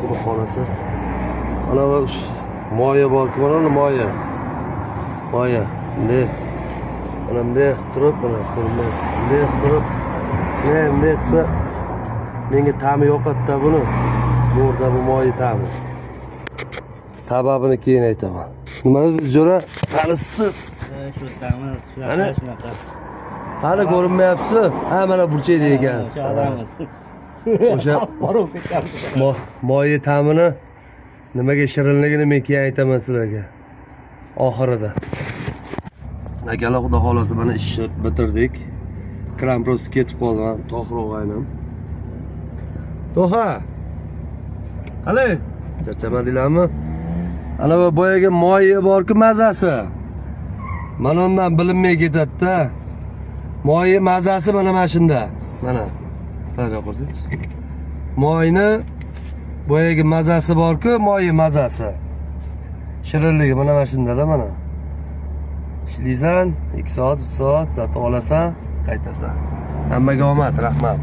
Xudo xolasa. Ana bu moya bor-ku, mana moya. Moya. Ne? Mana bunday turib, mana bunday turib, bunday qilsa menga ta'mi yo'qotda buni. Zo'rda bu moya ta'mi. Sababini keyin aytaman. Nima dedi jo'ra? Qarisiz. Shu ta'miz, shunaqa. Qani ko'rinmayapti? Ha, mana burchaydi ekan. Shu olamiz. O'sha borib ketyapti. moya ta'mini nimaga shirinligini men keyin aytaman sizlarga. Oxirida. Akalar, xudo xolasa mana ishni bitirdik. Kran prosta ketib qolgan, Tohir o'g'aynim. Toha. Qalay? Charchamadinglarmi? Ana bu boyaga moya bor-ku mazasi. Mana undan bilinmay ketadi-da. Moya mazasi mana shunda. Mana. Qara ko'rsangiz. Moyni boyaga mazasi bor-ku, moya mazasi. Shirinligi mana shunda-da mana. Ishlaysan, 2 soat, 3 soat, sotib olasan, qaytasan. Hammaga omad, rahmat.